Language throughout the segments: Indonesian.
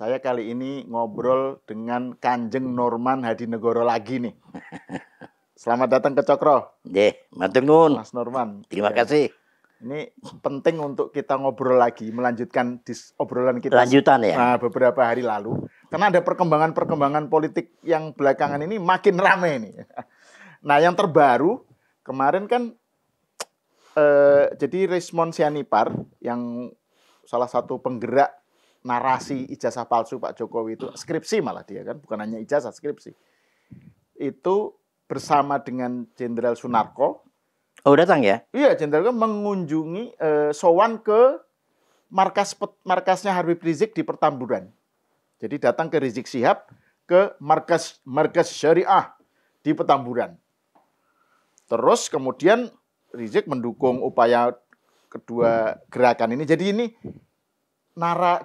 Saya kali ini ngobrol dengan Kanjeng Norman Hadinegoro lagi nih. Selamat datang ke Cokro. Matur nuwun. Mas Norman. Terima kasih. Ini penting untuk kita ngobrol lagi, melanjutkan obrolan kita. Lanjutan ya. Beberapa hari lalu. Karena ada perkembangan politik yang belakangan ini makin rame nih. Nah, yang terbaru kemarin kan jadi Rismon Sianipar yang salah satu penggerak narasi ijazah palsu Pak Jokowi itu, skripsi malah dia kan, bukan hanya ijazah, skripsi. Itu bersama dengan Jenderal Sunarko. Oh, datang ya? Iya, Jenderal mengunjungi sowan ke markasnya Habib Rizik di Petamburan. Jadi datang ke Rizik Syihab ke markas Syariah di Petamburan. Terus kemudian Rizik mendukung upaya kedua gerakan ini. Jadi ini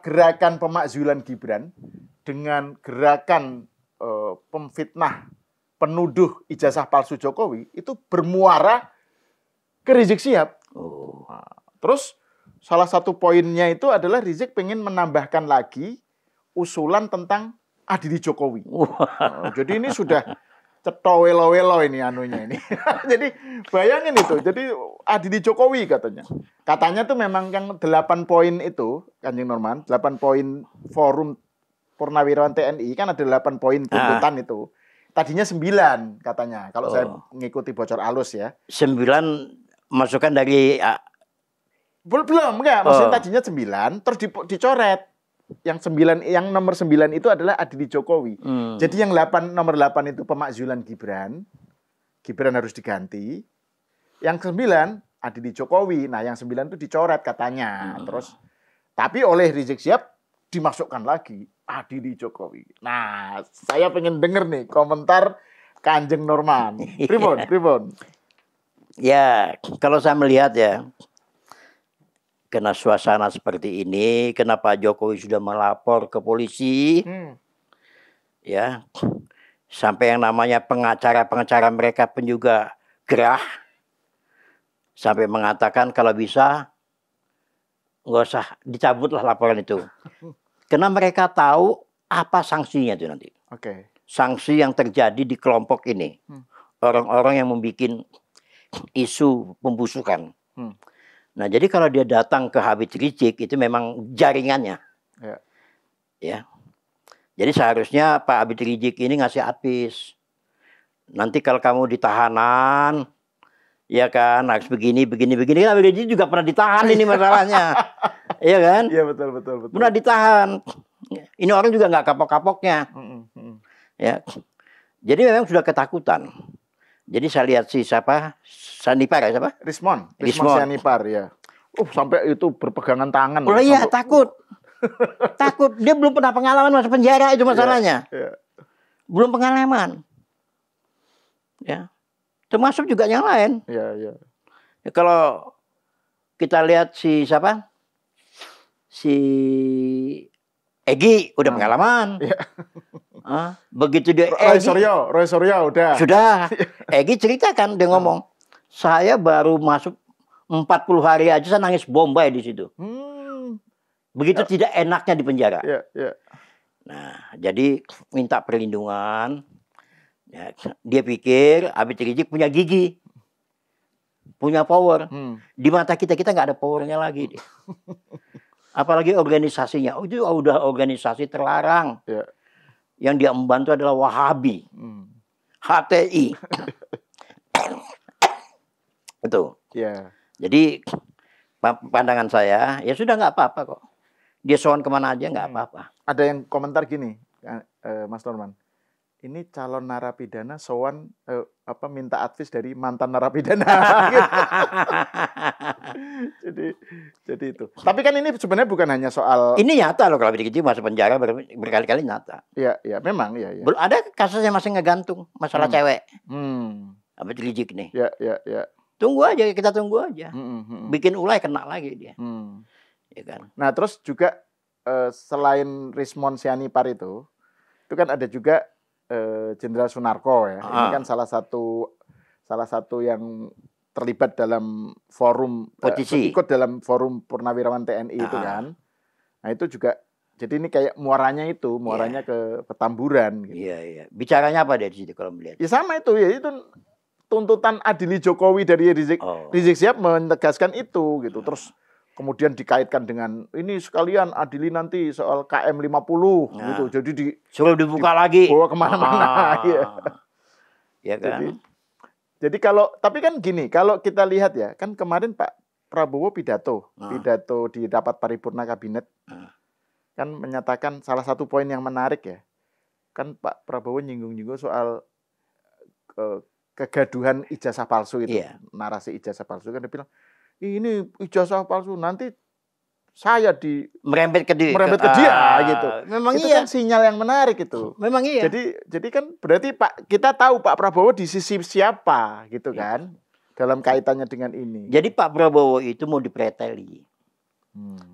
gerakan pemakzulan Gibran dengan gerakan pemfitnah penuduh ijazah palsu Jokowi itu bermuara ke Rizik Syihab. Nah, terus salah satu poinnya itu adalah Rizik pengen menambahkan lagi usulan tentang adili Jokowi. Jadi ini sudah cetowelo-welo ini anunya ini. Jadi bayangin itu. Jadi adili Jokowi katanya. Katanya tuh memang yang 8 poin itu, Kanjeng Norman, 8 poin forum Purnawirawan TNI kan ada 8 poin tuntutan itu. Tadinya 9 katanya. Kalau saya mengikuti bocor alus ya. 9 masukan dari belum enggak, maksudnya tadinya 9 terus dicoret. Yang nomor 9 itu adalah adili Jokowi. Jadi yang nomor 8 itu pemakzulan Gibran harus diganti. Yang 9 adili Jokowi. Nah, yang 9 itu dicoret katanya. Terus tapi oleh Rizik Syihab dimasukkan lagi adili Jokowi. Nah, saya pengen denger nih komentar Kanjeng Norman. Pripun? Ya, kalau saya melihat ya, kena suasana seperti ini, kenapa Jokowi sudah melapor ke polisi, ya, sampai yang namanya pengacara mereka pun juga gerah, sampai mengatakan kalau bisa nggak usah dicabutlah laporan itu, karena mereka tahu apa sanksinya itu nanti. Sanksi yang terjadi di kelompok ini, orang-orang yang membuat isu pembusukan. Nah, jadi kalau dia datang ke Habib Rizik itu memang jaringannya. Ya. Jadi seharusnya Pak Habib Rizik ini ngasih advice. Nanti kalau kamu ditahanan, ya kan harus begini. Habib Rizik juga pernah ditahan ini masalahnya. Iya kan? Iya, betul. Pernah ditahan. Ini orang juga nggak kapok-kapoknya. Ya. Jadi memang sudah ketakutan. Jadi saya lihat Sianipar ya siapa? Rismon Sianipar ya. Sampai itu berpegangan tangan. Oh iya, takut. Dia belum pernah pengalaman masuk penjara itu masalahnya. Belum pengalaman. Ya. Termasuk juga yang lain. Ya, kalau kita lihat si Egy udah pengalaman. Begitu dia Roy Suryo udah. Sudah. Egy ceritakan, dia ngomong, saya baru masuk 40 hari aja saya nangis bombay di situ. Begitu tidak enaknya di penjara. Nah, jadi minta perlindungan. Ya, dia pikir Habib Rizik punya gigi, punya power. Di mata kita nggak ada powernya lagi. Apalagi organisasinya. Itu udah organisasi terlarang. Yang dia membantu adalah Wahabi, HTI. Itu. Jadi pandangan saya, ya sudah nggak apa-apa kok. Dia sowan kemana aja nggak apa-apa. Ada yang komentar gini, Mas Norman. Ini calon narapidana sowan minta advice dari mantan narapidana. jadi itu. Tapi kan ini sebenarnya bukan hanya soal. Ini nyata loh, kalau begitu masuk penjara berkali-kali nyata. Iya, memang ya. Ada kasusnya masih ngegantung masalah cewek. Habib Rizik nih. Ya. Kita tunggu aja. Bikin ulai kena lagi dia. Ya kan. Nah, terus juga selain Rismon Sianipar itu kan ada juga Jenderal Sunarko ya. Ini kan salah satu yang terlibat dalam forum petisi. Ikut dalam forum Purnawirawan TNI itu kan. Nah, itu juga Jadi ini kayak muaranya ke Petamburan. Gitu. Iya. Bicaranya apa dari situ kalau melihat? Ya sama itu, ya itu tuntutan adili Jokowi dari Rizik Sihab menegaskan itu gitu. Terus kemudian dikaitkan dengan ini sekalian adili nanti soal KM 50 gitu. Jadi suruh dibuka lagi. Bawa kemana-mana. Ya kan? Jadi tapi kan gini, kalau kita lihat ya, kan kemarin Pak Prabowo pidato di rapat paripurna kabinet, kan menyatakan salah satu poin yang menarik ya, kan Pak Prabowo nyinggung-nyinggung soal kegaduhan ijazah palsu itu, narasi ijazah palsu, kan dia bilang ini ijazah palsu nanti saya merembet ke dia gitu. Memang itu kan sinyal yang menarik itu. Memang iya. Jadi kan berarti kita tahu Pak Prabowo di sisi siapa gitu kan dalam kaitannya dengan ini. Jadi Pak Prabowo itu mau dipreteli.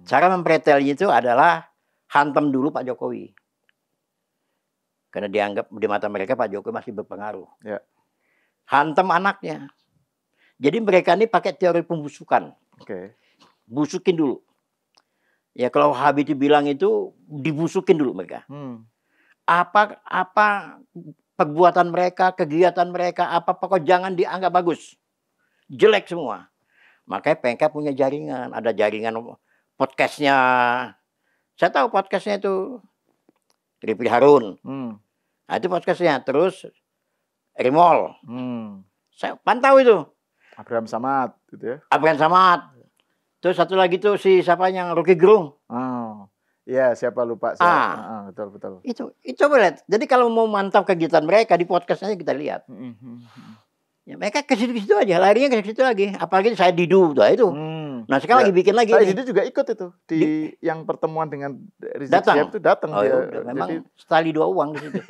Cara mempreteli itu adalah hantam dulu Pak Jokowi. Karena dianggap di mata mereka Pak Jokowi masih berpengaruh. Ya. Hantam anaknya. Jadi mereka ini pakai teori pembusukan. Busukin dulu. Ya kalau Habibie bilang itu dibusukin dulu mereka. Apa perbuatan mereka, kegiatan mereka, pokok jangan dianggap bagus. Jelek semua. Makanya PNK punya jaringan. Ada jaringan podcastnya. Saya tahu podcastnya itu Rifki Harun. Nah, itu podcastnya. Terus Rimol. Saya pantau itu. Abraham Samad gitu ya. Abraham Samad. Terus satu lagi tuh si siapa yang Rocky Gerung. Iya, siapa lupa. Betul. Itu coba lihat. Jadi kalau mau mantap kegiatan mereka di podcastnya kita lihat. Ya, mereka ke situ aja, larinya ke situ lagi. Apalagi saya Didu itu. Nah sekarang lagi bikin lagi. Saya Didu juga ikut itu di yang pertemuan dengan Rizik Sihab itu datang dia. Memang setali dua uang di situ.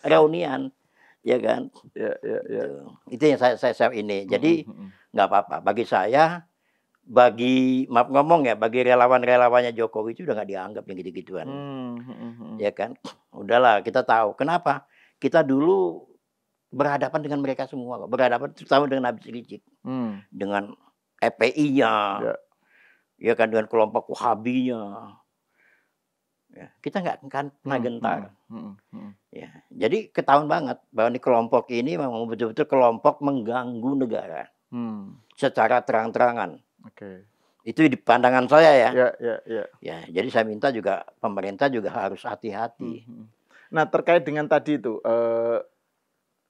Reunian. Ya kan? Ya. Itu yang saya ini. Jadi nggak apa-apa. Bagi saya, maaf ngomong ya, bagi relawan-relawannya Jokowi itu udah nggak dianggap yang gitu-gituan. Ya kan? Udahlah, kita tahu. Kenapa? Kita dulu berhadapan dengan mereka semua. Berhadapan terutama dengan Habib Rizik. Dengan FPI-nya. Ya kan? Dengan kelompok Wahabinya. Ya, kita nggak akan pernah gentar. Ya, jadi ketahuan banget bahwa di kelompok ini memang betul-betul kelompok mengganggu negara secara terang-terangan. Itu di pandangan saya ya. Ya, jadi saya minta juga pemerintah juga harus hati-hati. Nah terkait dengan tadi itu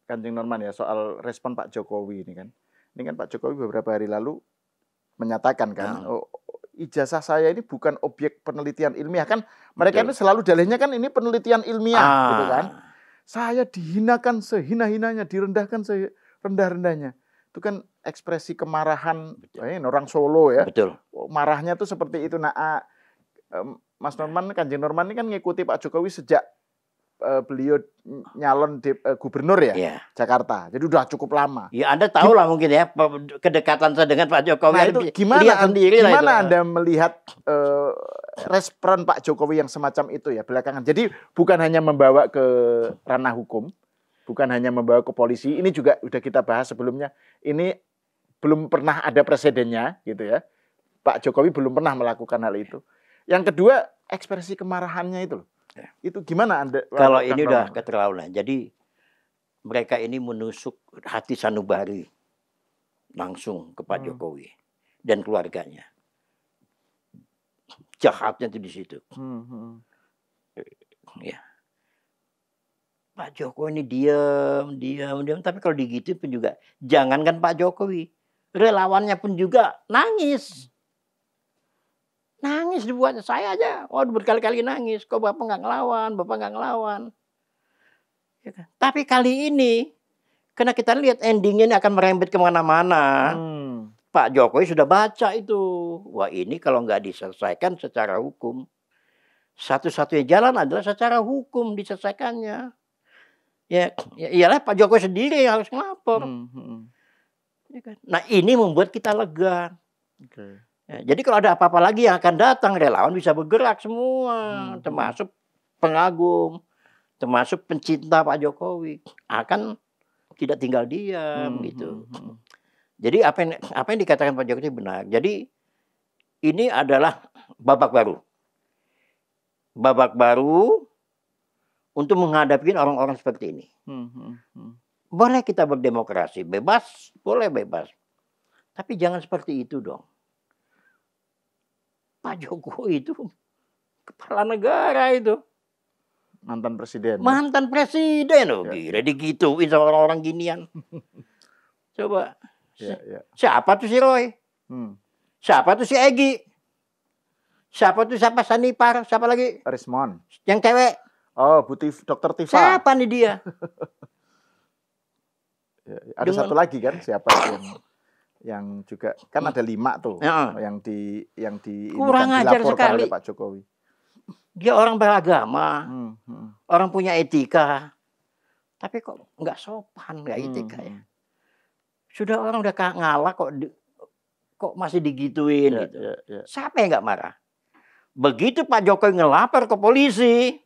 Kanjeng Norman ya soal respon Pak Jokowi ini kan Pak Jokowi beberapa hari lalu menyatakan kan. Ijazah saya ini bukan objek penelitian ilmiah kan mereka itu selalu dalihnya kan ini penelitian ilmiah gitu kan. Saya dihinakan sehina-hinanya, direndahkan serendah-rendahnya. Itu kan ekspresi kemarahan orang Solo ya. Betul. Marahnya tuh seperti itu. Nah, Mas Norman, Kanjeng Norman ini kan ngikuti Pak Jokowi sejak beliau nyalon gubernur ya, Jakarta. Jadi udah cukup lama. Ya Anda tahu lah mungkin ya kedekatan saya dengan Pak Jokowi. Nah, itu gimana Anda melihat respon Pak Jokowi yang semacam itu ya belakangan. Jadi bukan hanya membawa ke ranah hukum, bukan hanya membawa ke polisi. Ini juga udah kita bahas sebelumnya. Ini belum pernah ada presidennya gitu ya. Pak Jokowi belum pernah melakukan hal itu. Yang kedua, ekspresi kemarahannya itu loh. Itu gimana Anda? Kalau ini udah keterlaluan. Jadi mereka ini menusuk hati sanubari langsung ke Pak Jokowi dan keluarganya. Jahatnya itu di situ. Ya. Pak Jokowi ini diam. Tapi kalau digitu pun juga, jangankan Pak Jokowi, relawannya pun juga nangis. Nangis dibuatnya, saya aja. Berkali-kali nangis. Kok Bapak nggak ngelawan? Ya kan? Tapi kali ini, karena kita lihat endingnya ini akan merembet kemana-mana. Pak Jokowi sudah baca itu. Wah ini kalau nggak diselesaikan secara hukum, satu-satunya jalan adalah secara hukum diselesaikannya. Ya iyalah Pak Jokowi sendiri yang harus ngelapor. Ya kan? Nah ini membuat kita lega. Ya, jadi kalau ada apa-apa lagi yang akan datang, relawan bisa bergerak semua, termasuk pengagum, termasuk pencinta Pak Jokowi, akan tidak tinggal diam gitu. Jadi apa yang dikatakan Pak Jokowi benar. Jadi ini adalah babak baru. babak baru untuk menghadapi orang-orang seperti ini. Boleh kita berdemokrasi, bebas, boleh bebas. Tapi jangan seperti itu dong. Pak Jokowi itu kepala negara itu. Mantan presiden. Mantan presiden loh. Gila digituin sama orang-orang ginian. Coba. Siapa tuh si Roy? Siapa tuh si Egy? Siapa tuh siapa Sanipar? Siapa lagi? Rismon. Yang cewek. Oh, Dokter Tifa. Siapa nih dia? Ada satu lagi kan, siapa yang juga kan ada 5 tuh yang kurang ajar sekali oleh Pak Jokowi. Dia orang beragama, orang punya etika, tapi kok nggak sopan, nggak etika ya. Sudah orang udah ngalah kok masih digituin gitu. Siapa yang nggak marah? Begitu Pak Jokowi ngelapor ke polisi,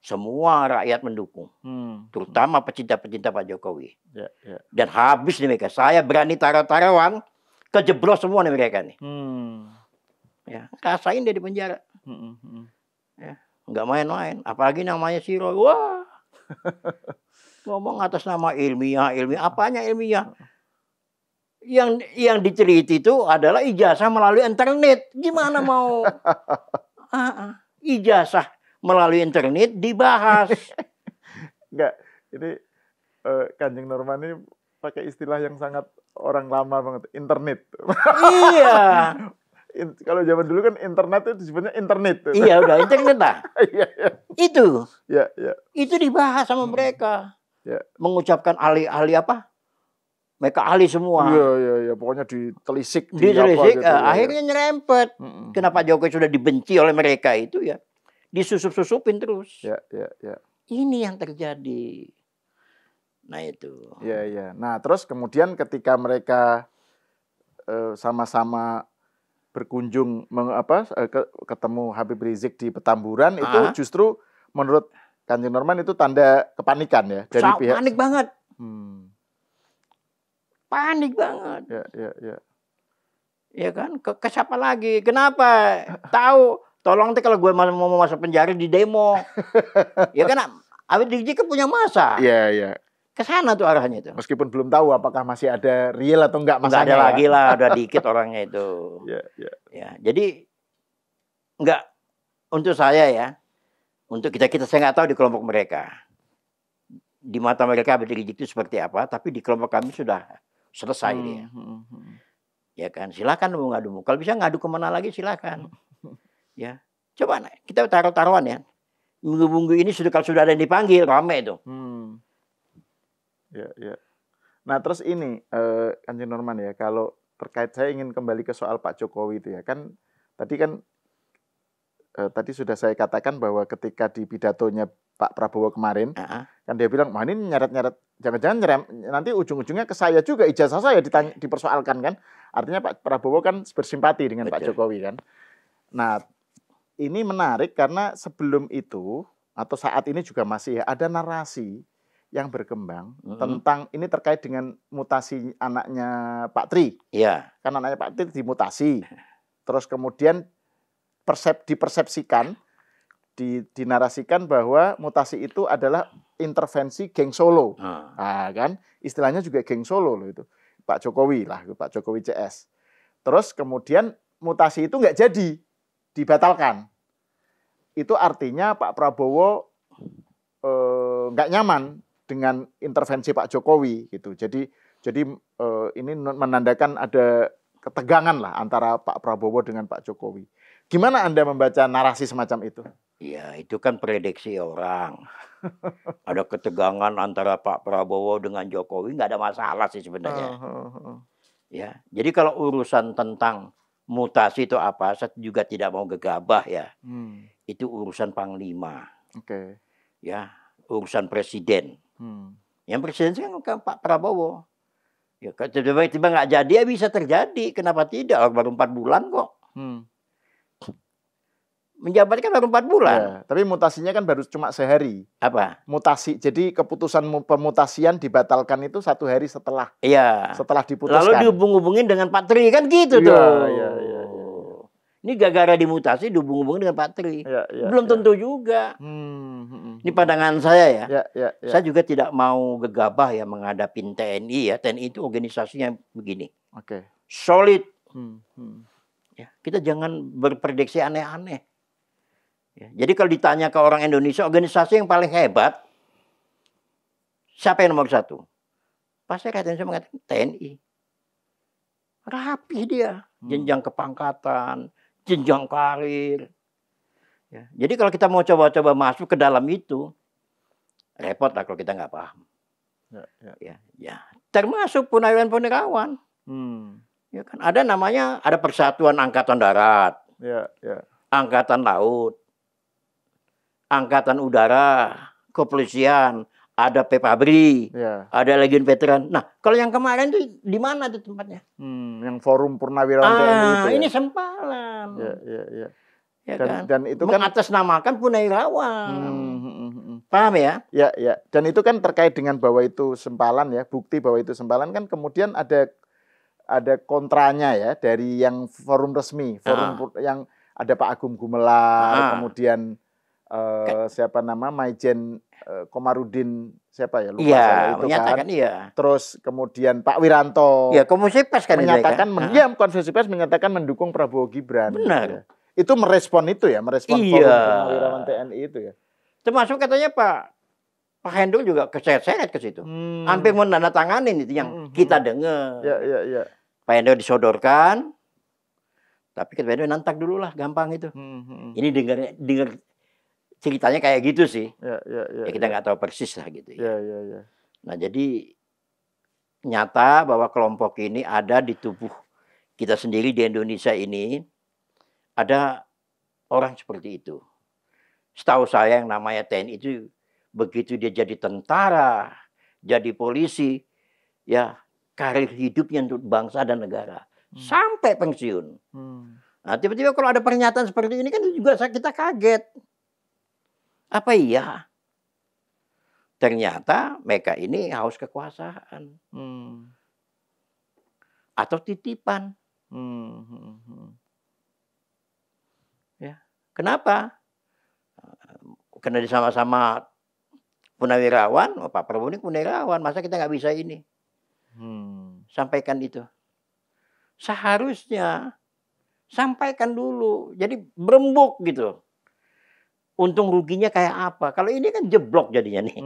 semua rakyat mendukung, terutama pecinta-pecinta Pak Jokowi. Dan habis nih mereka. Saya berani taruh-taruhan, kejeblos semua nih mereka nih. Ya, rasain dia di penjara. Ya, nggak main-main. Apalagi namanya si Roy. Wah, ngomong atas nama ilmiah. Apanya ilmiah? Yang diteliti itu adalah ijazah melalui internet. Gimana mau ijazah melalui internet dibahas? Enggak, ini Kanjeng Norman ini pakai istilah yang sangat orang lama banget, internet. Iya. Kalau zaman dulu kan internet itu disebutnya internet. Iya udah internet lah. Iya. Itu. Iya. Itu dibahas sama mereka. Mengucapkan ahli apa? Mereka ahli semua. Iya. Pokoknya ditelisik. Ditelisik, gitu, akhirnya nyerempet. Kenapa Jokowi sudah dibenci oleh mereka itu ya? Disusup-susupin terus. Ya. Ini yang terjadi. Nah itu. Iya. Nah terus kemudian ketika mereka sama-sama berkunjung ketemu Habib Rizik di Petamburan, itu justru menurut Kanjeng Norman itu tanda kepanikan ya dari pihak. Panik banget. Panik banget. Ya. Ya kan? Ke siapa lagi? Kenapa? Tahu? Tolong kalau gue mau masuk penjara di demo. Ya kan Habib Rizik kan punya masa. Iya. Ke sana tuh arahnya itu. Meskipun belum tahu apakah masih ada real atau enggak masanya. Enggak ada lagi lah, udah dikit orangnya itu. Iya. Ya, jadi enggak untuk saya ya. Untuk kita saya nggak tahu di kelompok mereka. Di mata mereka Habib Rizik itu seperti apa, tapi di kelompok kami sudah selesai dia. Ya kan, silakan mau ngadu. Kalau bisa ngadu kemana lagi silakan. Ya, coba kita taruh-taruhan ya. Minggu-minggu ini kalau sudah ada yang dipanggil rame itu. Ya. Nah terus ini Kanjeng Norman ya, kalau terkait saya ingin kembali ke soal Pak Jokowi itu ya kan tadi sudah saya katakan bahwa ketika di pidatonya Pak Prabowo kemarin kan dia bilang wah ini nyeret-nyeret, jangan-jangan nanti ujung-ujungnya ke saya juga, ijazah saya dipersoalkan kan, artinya Pak Prabowo kan bersimpati dengan Pak Jokowi kan. Nah ini menarik karena sebelum itu atau saat ini juga masih ada narasi yang berkembang tentang ini terkait dengan mutasi anaknya Pak Tri. Iya. Kan anaknya Pak Tri dimutasi. Terus kemudian dipersepsikan, dinarasikan bahwa mutasi itu adalah intervensi geng Solo. Nah, kan istilahnya juga geng Solo loh itu. Pak Jokowi lah, Pak Jokowi CS. Terus kemudian mutasi itu nggak jadi, dibatalkan. Itu artinya Pak Prabowo nggak nyaman dengan intervensi Pak Jokowi gitu. Jadi ini menandakan ada ketegangan lah antara Pak Prabowo dengan Pak Jokowi. Gimana Anda membaca narasi semacam itu? Ya, itu kan prediksi orang. Ada ketegangan antara Pak Prabowo dengan Jokowi, nggak ada masalah sih sebenarnya. Ya, jadi kalau urusan tentang mutasi itu apa, saya juga tidak mau gegabah ya. Itu urusan Panglima. Ya, urusan Presiden. Yang presiden kan Pak Prabowo. Ya, tiba-tiba nggak jadi ya bisa terjadi. Kenapa tidak? Baru 4 bulan kok. Menjabat kan baru 4 bulan. Ya, tapi mutasinya kan baru cuma sehari. Apa? Mutasi. Jadi keputusan pemutasian dibatalkan itu 1 hari setelah. Iya. Setelah diputuskan. Lalu dihubung-hubungin dengan Pak Tri kan gitu tuh. Iya. Ini gara-gara dimutasi dihubung-hubung dengan Pak Tri. Belum tentu juga. Ini pandangan saya ya. Saya juga tidak mau gegabah ya menghadapi TNI ya. TNI itu organisasinya begini. Solid. Ya, kita jangan berprediksi aneh-aneh. Ya, jadi kalau ditanya ke orang Indonesia, organisasi yang paling hebat, siapa yang nomor 1? Pasti katanya mengatakan TNI. Rapi dia, jenjang kepangkatan, jenjang karir. Ya, jadi kalau kita mau coba-coba masuk ke dalam itu, repot lah kalau kita nggak paham. Ya. Termasuk Purnawirawan. Ya kan, ada namanya, ada Persatuan Angkatan Darat, Angkatan Laut, Angkatan Udara, Kepolisian, ada Pepabri, ada Legiun Veteran. Nah, kalau yang kemarin itu di mana tuh tempatnya? Yang Forum Purnawirawan TNI itu. Ini sempalan. Ya kan? Dan itu kan mengatasnamakan Purnawirawan. Paham ya? Ya. Dan itu kan terkait dengan bahwa itu sempalan ya, bukti bahwa itu sempalan kan kemudian ada kontranya ya dari yang forum resmi, yang ada Pak Agung Gumelar, kemudian siapa nama Maijen Komarudin siapa ya lupa saya itu kan. Terus kemudian Pak Wiranto. Ya, konferensi pers kan menyatakan konferensi pers menyatakan mendukung Prabowo Gibran. Benar. Ya. Itu merespon itu ya, merespon forum Purnawirawan TNI itu ya. Termasuk katanya Pak Hendro juga keseret-seret ke situ. Hampir menandatanganin itu yang kita dengar. Ya. Pak Hendro disodorkan, tapi Pak Hendro nantak dulu lah, gampang itu. Ini dengar ceritanya kayak gitu sih. Ya kita nggak tahu persis lah gitu. Ya. Nah jadi nyata bahwa kelompok ini ada di tubuh kita sendiri di Indonesia ini, ada orang seperti itu. Setahu saya yang namanya TNI itu begitu dia jadi tentara, jadi polisi, ya karir hidupnya untuk bangsa dan negara sampai pensiun. Nah tiba-tiba kalau ada pernyataan seperti ini kan juga kita kaget. Apa iya? Ternyata mereka ini haus kekuasaan atau titipan. Ya, kenapa? Karena sama-sama Purnawirawan, Pak Prabowo ini Purnawirawan, masa kita nggak bisa ini? Sampaikan itu. Seharusnya sampaikan dulu. Jadi berembuk gitu. Untung ruginya kayak apa? Kalau ini kan jeblok jadinya nih.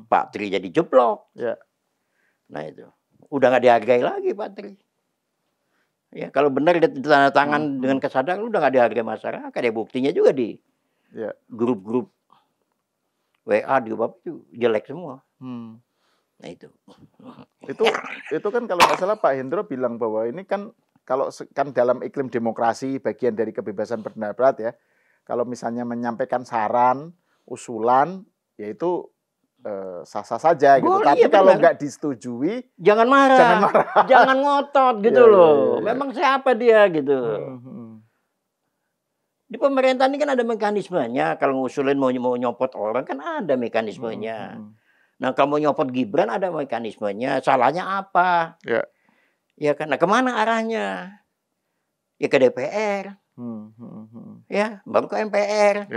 Pak Tri jadi jeblok. Ya. Nah itu. Udah nggak dihargai lagi Pak Tri. Ya, kalau benar dia tanda tangan dengan kesadaran, udah nggak dihargai masyarakat. Ya buktinya juga di grup-grup WA di bawah itu jelek semua. Nah itu kan kalau nggak salah Pak Hendro bilang bahwa ini kan kalau kan dalam iklim demokrasi bagian dari kebebasan berpendapat ya. Kalau misalnya menyampaikan saran, usulan, yaitu sah-sah saja gitu. Tapi kalau nggak disetujui, jangan marah, jangan ngotot gitu loh. Memang siapa dia gitu. Di pemerintahan ini kan ada mekanismenya. Kalau ngusulin mau nyopot orang kan ada mekanismenya. Nah kalau mau nyopot Gibran ada mekanismenya. Salahnya apa? Ya kan. Nah kemana arahnya? Ya ke DPR. Ya baru ke MPR.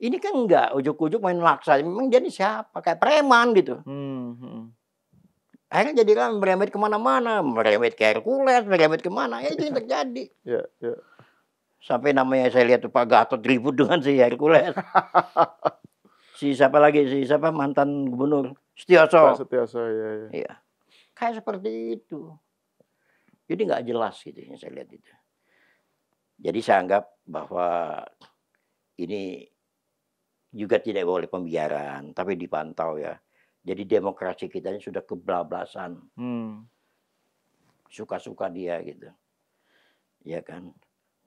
Ini kan enggak ujuk-ujuk main maksa. Memang jadi siapa? Kayak preman gitu. Akhirnya jadi kan merembet kemana-mana. Merembet ke Hercules, merembet kemana. Ya itu yang terjadi. Sampai namanya saya lihat tuh Pak Gatot ribut dengan si Hercules. Siapa lagi? Siapa mantan gubernur? Setioso. Setioso, iya. Kayak seperti itu. Jadi nggak jelas gitu yang saya lihat itu. Jadi saya anggap bahwa ini juga tidak boleh pembiaran, tapi dipantau ya. Jadi demokrasi kita ini sudah kebablasan. Suka-suka dia gitu. Ya kan.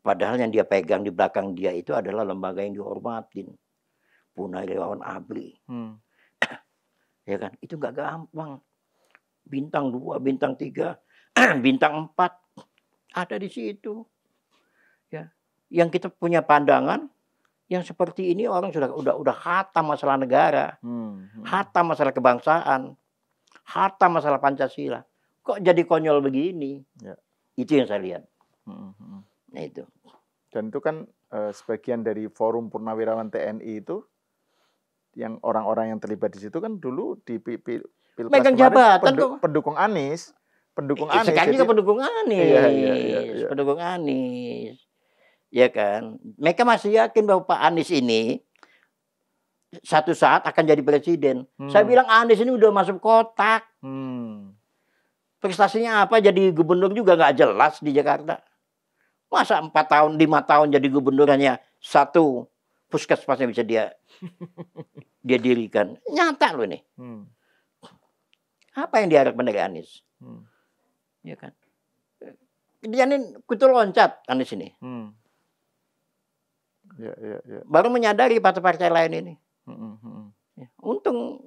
Padahal yang dia pegang di belakang dia itu adalah lembaga yang dihormatin. Purnawirawan ABRI. Ya kan. Itu nggak gampang. Bintang 2, bintang 3, bintang 4 ada di situ. Ya. Yang kita punya pandangan yang seperti ini orang udah khatam masalah negara. Khatam masalah kebangsaan. Khatam masalah Pancasila. Kok jadi konyol begini? Itu yang saya lihat. Nah itu. Dan itu kan sebagian dari Forum Purnawirawan TNI itu, yang orang-orang yang terlibat di situ kan dulu di Pilpres Megang kemarin jabatan kok. pendukung Anies. Pendukung Anies. Sekarang juga Jadi, pendukung Anies. iya. Pendukung Anies. Ya kan? Mereka masih yakin bahwa Pak Anies ini satu saat akan jadi presiden. Saya bilang Anies ini udah masuk kotak. Prestasinya apa, jadi gubernur juga nggak jelas di Jakarta. Masa 4 tahun, 5 tahun jadi gubernur hanya satu puskesmas yang bisa dia dirikan. Nyata loh nih. Apa yang diharapkan dari Anies? Ya kan? Dia ini kutu loncat Anies ini. Ya. Baru menyadari partai-partai lain ini. Ya, untung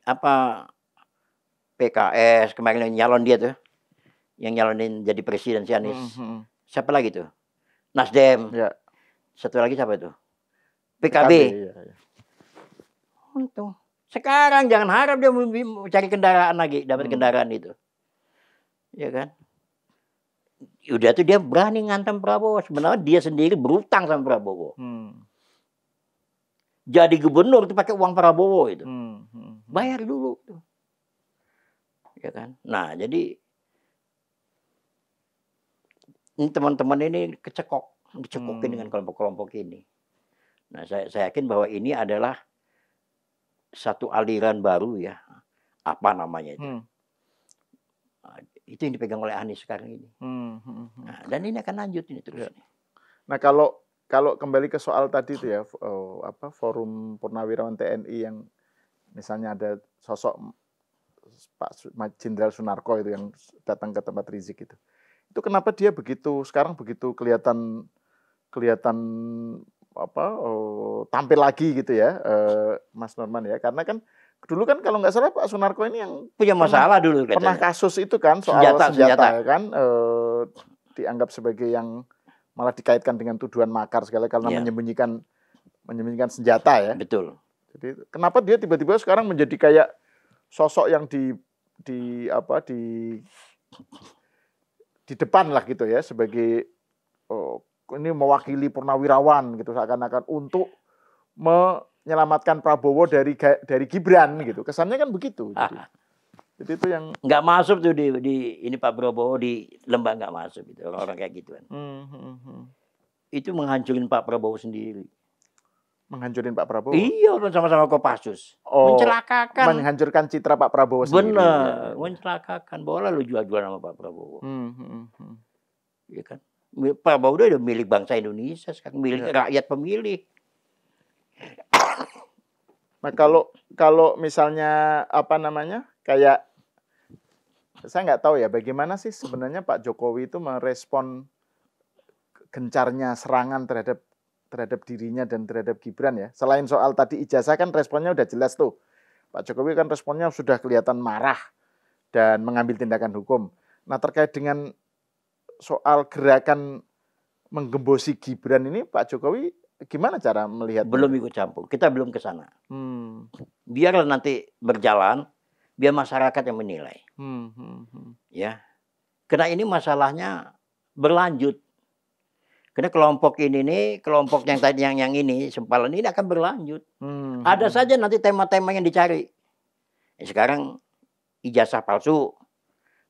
apa PKS kemarin nyalon dia tuh, yang nyalonin jadi presiden si Anies. Siapa lagi tuh? Nasdem. Ya. Satu lagi siapa itu? PKB. Ya. Untung. Sekarang jangan harap dia mau cari kendaraan lagi, dapat kendaraan itu. Ya kan? Udah tuh dia berani ngantem Prabowo. Sebenarnya dia sendiri berutang sama Prabowo. Jadi gubernur itu pakai uang Prabowo itu. Bayar dulu. Ya kan? Nah, jadi ini teman-teman ini dicekokin dengan kelompok-kelompok ini. Nah, saya yakin bahwa ini adalah satu aliran baru ya. Apa namanya itu? Nah, itu yang dipegang oleh Anies sekarang ini. Nah, dan ini akan lanjut ini terus. Nah, kalau kembali ke soal tadi itu ya, Forum Purnawirawan TNI yang misalnya ada sosok Pak Jenderal Sunarko itu yang datang ke tempat Rizik itu kenapa dia sekarang begitu kelihatan tampil lagi gitu ya, Mas Norman ya, karena kan dulu kan kalau nggak salah Pak Sunarko ini yang punya masalah dulu katanya. Pernah kasus itu kan soal senjata. Ya kan, dianggap sebagai yang malah dikaitkan dengan tuduhan makar segala karena menyembunyikan senjata ya. Betul. Jadi kenapa dia tiba-tiba sekarang menjadi kayak sosok yang di depan lah gitu ya, sebagai ini mewakili purnawirawan gitu, seakan-akan untuk menyelamatkan Prabowo dari Gibran gitu. Kesannya kan begitu. Jadi itu yang nggak masuk tuh di ini Pak Prabowo di lembah, nggak masuk gitu orang-orang kayak gituan. Itu menghancurin Pak Prabowo sendiri. Menghancurin Pak Prabowo? Iya, sama-sama Kopassus. Mencelakakan. Menghancurkan citra Pak Prabowo sendiri. Benar, mencelakakan. Boleh lu jual-jual sama Pak Prabowo. Iya kan? Pak Prabowo udah milik bangsa Indonesia, sekarang milik rakyat pemilih. Nah, kalau misalnya kayak saya nggak tahu ya bagaimana sih sebenarnya Pak Jokowi itu merespon gencarnya serangan terhadap dirinya dan terhadap Gibran ya. Selain soal tadi ijazah kan responnya udah jelas tuh. Pak Jokowi kan responnya sudah kelihatan marah dan mengambil tindakan hukum. Nah, terkait dengan soal gerakan menggembosi Gibran ini Pak Jokowi gimana cara melihat? Belum ikut campur. Kita belum ke sana. Biarlah nanti berjalan, biar masyarakat yang menilai. Ya. Karena ini masalahnya berlanjut. Karena kelompok ini nih, kelompok yang tadi yang ini sempalan ini akan berlanjut. Ada saja nanti tema-tema yang dicari. Sekarang ijazah palsu,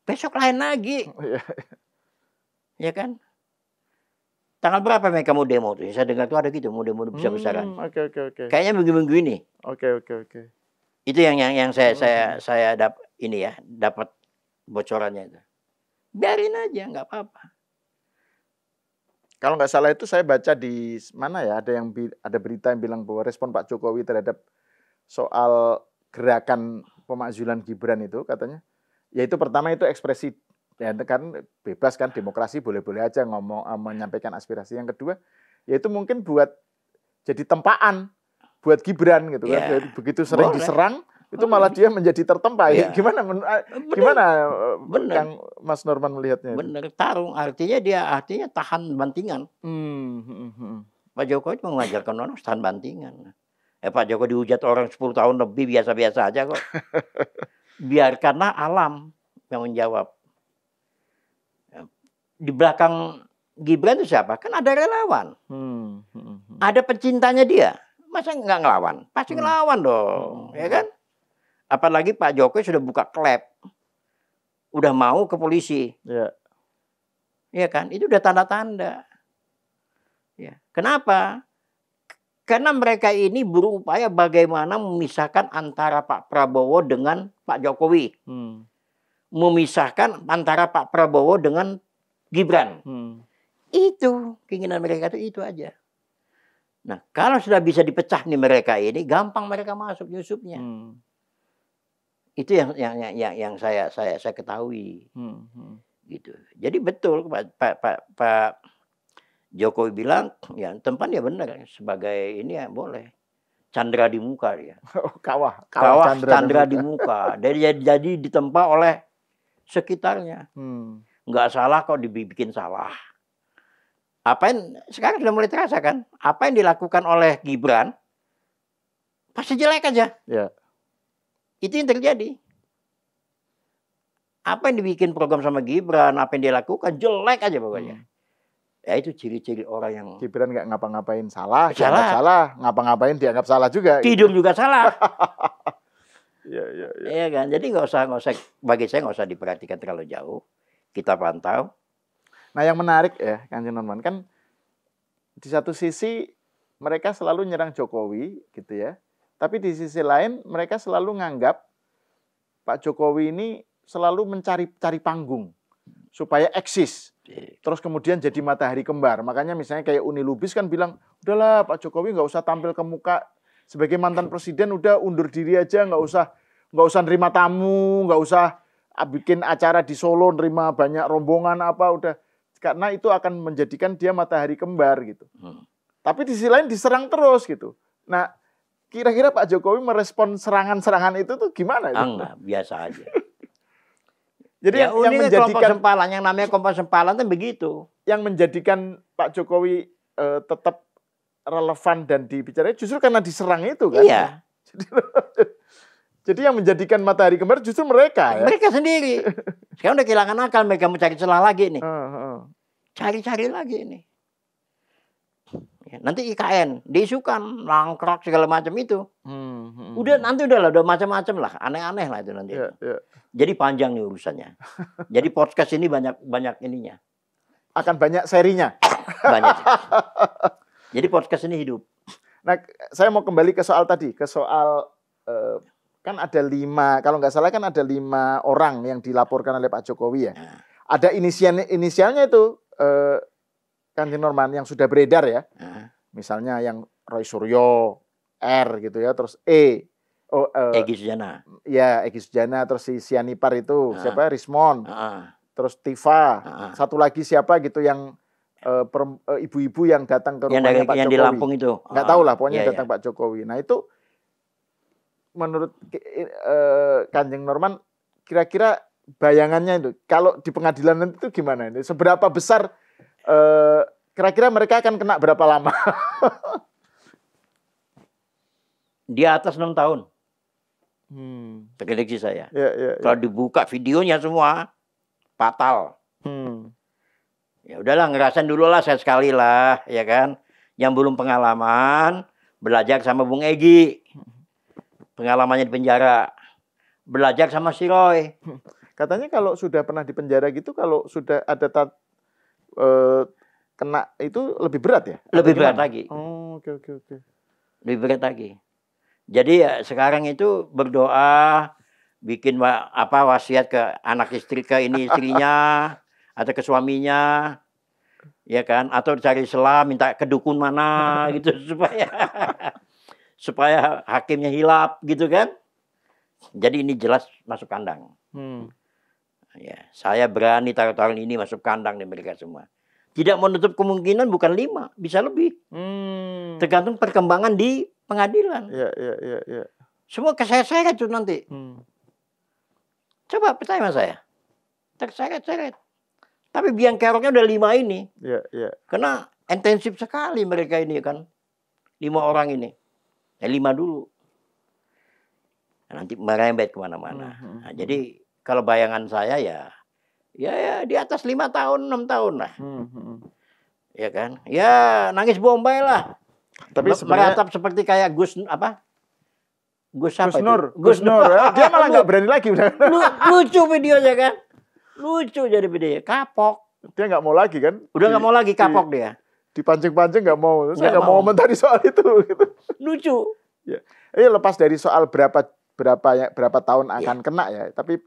besok lain lagi. Ya kan? Tanggal berapa mereka mau demo tuh? Saya dengar tuh ada gitu, mau demo besar-besaran. Oke. Kayaknya minggu-minggu ini. Oke. Itu yang saya dapat bocorannya itu. Biarin aja, nggak apa-apa. Kalau nggak salah itu saya baca di mana ya, ada berita yang bilang bahwa respon Pak Jokowi terhadap soal gerakan pemakzulan Gibran itu katanya, yaitu pertama itu ekspresi, ya kan bebas kan, demokrasi boleh-boleh aja ngomong, menyampaikan aspirasi. Yang kedua, yaitu mungkin buat jadi tempaan buat Gibran gitu kan. Jadi begitu sering diserang, itu malah dia menjadi tertempa. Gimana Kang Mas Norman melihatnya? Benar, tarung artinya dia tahan bantingan. Pak Jokowi mengajarkan orang tahan bantingan. Pak Jokowi dihujat orang 10 tahun lebih biasa-biasa aja kok. Biarkanlah alam yang menjawab. Di belakang Gibran itu siapa? Kan ada relawan. Ada pecintanya dia. Masa nggak ngelawan? Pasti ngelawan dong, ya kan? Apalagi Pak Jokowi sudah buka klep. Udah mau ke polisi. Ya kan? Itu udah tanda-tanda. Ya. Kenapa? Karena mereka ini berupaya bagaimana memisahkan antara Pak Prabowo dengan Pak Jokowi. Memisahkan antara Pak Prabowo dengan Gibran. Itu keinginan mereka itu aja. Nah, kalau sudah bisa dipecah nih mereka ini, gampang mereka masuk nyusupnya. Itu yang saya ketahui. Gitu. Jadi betul Pak Jokowi bilang, ya tempat ya benar, sebagai ini ya boleh. Candra di muka dia. Kawah Candra di muka. Jadi ditempa oleh sekitarnya. Nggak salah kok dibikin salah. Apa yang sekarang sudah mulai terasa kan? Apa yang dilakukan oleh Gibran pasti jelek aja. Itu yang terjadi. Apa yang dibikin program sama Gibran, apa yang dia lakukan jelek aja pokoknya. Ya itu ciri-ciri orang yang Gibran nggak ngapa-ngapain salah, ngapa-ngapain dianggap salah juga. Tidur gitu. Juga salah. Iya kan. Jadi nggak usah bagi saya nggak usah diperhatikan terlalu jauh. Kita pantau. Nah yang menarik ya Kanjeng Norman, kan di satu sisi mereka selalu nyerang Jokowi gitu ya. Tapi di sisi lain mereka selalu nganggap Pak Jokowi ini selalu mencari panggung supaya eksis. Terus kemudian jadi matahari kembar. Makanya misalnya kayak Uni Lubis kan bilang, udahlah Pak Jokowi nggak usah tampil ke muka sebagai mantan presiden, udah undur diri aja, nggak usah nerima tamu, nggak usah bikin acara di Solo nerima banyak rombongan apa, udah, karena itu akan menjadikan dia matahari kembar gitu. Tapi di sisi lain diserang terus gitu. Nah, kira-kira Pak Jokowi merespon serangan-serangan itu tuh gimana? Enggak, biasa aja. Jadi ya, yang menjadikan sempalan, yang namanya kelompok sempalan itu begitu. Yang menjadikan Pak Jokowi tetap relevan dan dibicarain justru karena diserang itu kan? Iya. Jadi yang menjadikan matahari kembar justru mereka ya? Mereka sendiri. Sekarang udah kehilangan akal, mereka mau cari celah lagi nih. Cari-cari lagi nih. Ya, nanti IKN diisukan langkrak segala macam itu. Udah macam-macam lah, aneh-aneh lah itu nanti. Jadi panjang nih urusannya. Jadi podcast ini banyak ininya. Akan banyak serinya. Banyak. Jadi podcast ini hidup. Nah, saya mau kembali ke soal tadi, ke soal kan ada 5, kalau nggak salah kan ada 5 orang yang dilaporkan oleh Pak Jokowi ya. Ada inisialnya itu Kanjeng Norman yang sudah beredar ya. Misalnya yang Roy Suryo, R gitu ya, terus Egy Sujana. Ya, Egy Sujana, terus si Sianipar itu siapa? Rismon. Terus Tifa. Satu lagi siapa gitu yang ibu-ibu yang datang ke rumahnya Pak Jokowi. Yang di Lampung itu. Nggak tahu lah, pokoknya datang Pak Jokowi. Nah itu menurut Kanjeng Norman, kira-kira bayangannya itu, kalau di pengadilan itu gimana ini? Seberapa besar kira-kira mereka akan kena berapa lama? Di atas 6 tahun. Prediksi saya. Kalau dibuka videonya semua, fatal. Ya udahlah, ngerasain dulu lah sekali lah, ya kan. Yang belum pengalaman, belajar sama Bung Egy. Pengalamannya di penjara. Belajar sama si Roy. Katanya kalau sudah pernah di penjara gitu, kalau sudah ada kena itu lebih berat ya? Lebih berat lagi. Oke. Lebih berat lagi. Jadi ya sekarang itu berdoa, bikin wasiat ke anak istri, ke istrinya atau ke suaminya, ya kan? Atau cari celah, minta ke dukun mana gitu supaya hakimnya hilap gitu kan? Jadi ini jelas masuk kandang. Ya, saya berani taruh-taruh ini masuk kandang nih mereka semua. Tidak menutup kemungkinan bukan 5, bisa lebih. Tergantung perkembangan di pengadilan. Iya. Semua keseret-seret tuh nanti. Coba percaya sama saya. Terseret-seret. Tapi biang keroknya udah 5 ini. Iya. Karena intensif sekali mereka ini kan. 5 orang ini. 5 dulu. Nanti merembet kemana-mana. Nah, jadi kalau bayangan saya ya di atas 5 tahun, 6 tahun lah. Ya kan? Ya nangis bombay lah. Tapi sebenarnya meratap seperti kayak Gus apa? Gus apa itu? Gus Nur. Dia malah nggak berani lagi udah. Lucu videonya kan? Lucu jadi videonya. Kapok. Dia nggak mau lagi kan? Udah nggak mau lagi, kapok dia. Dipancing-pancing nggak mau. Saya nggak mau komentari soal itu. Gitu. Lucu. Ya. Ini lepas dari soal berapa tahun akan kena ya. Tapi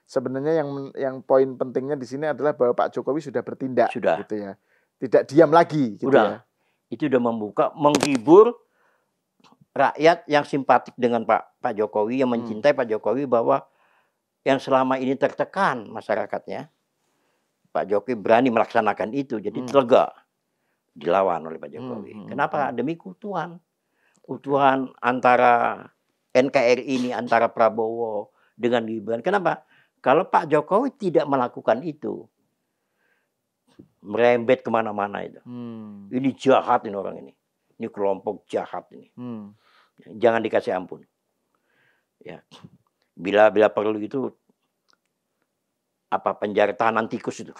sebenarnya yang poin pentingnya di sini adalah bahwa Pak Jokowi sudah bertindak. Sudah. Gitu ya. Tidak diam lagi. Gitu udah. Ya. Itu udah menghibur rakyat yang simpatik dengan Pak Jokowi, yang mencintai Pak Jokowi, bahwa yang selama ini tertekan masyarakatnya, Pak Jokowi berani melaksanakan itu, jadi lega dilawan oleh Pak Jokowi. Kenapa? Demi keutuhan antara NKRI ini, antara Prabowo dengan Gibran. Kenapa? Kalau Pak Jokowi tidak melakukan itu, merembet kemana-mana itu. Ini jahat ini orang ini. Ini kelompok jahat ini. Jangan dikasih ampun. Ya. Bila perlu itu apa penjara tahanan tikus itu.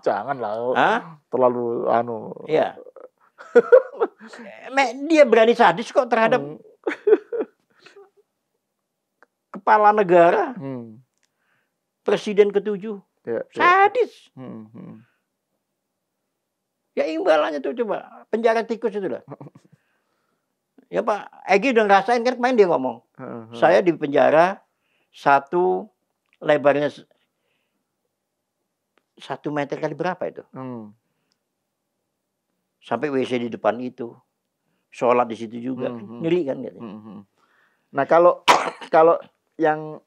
Janganlah. Terlalu Ya. Dia berani sadis kok terhadap kepala negara. Presiden ke-7. Ya, sadis. Ya imbalannya tuh coba penjara tikus itu lah. Ya Pak Egy udah ngerasain kan, kemarin dia ngomong. Saya di penjara satu lebarnya 1 meter kali berapa itu? Sampai WC di depan itu. Sholat di situ juga. Ngeri kan gitu. Nah kalau yang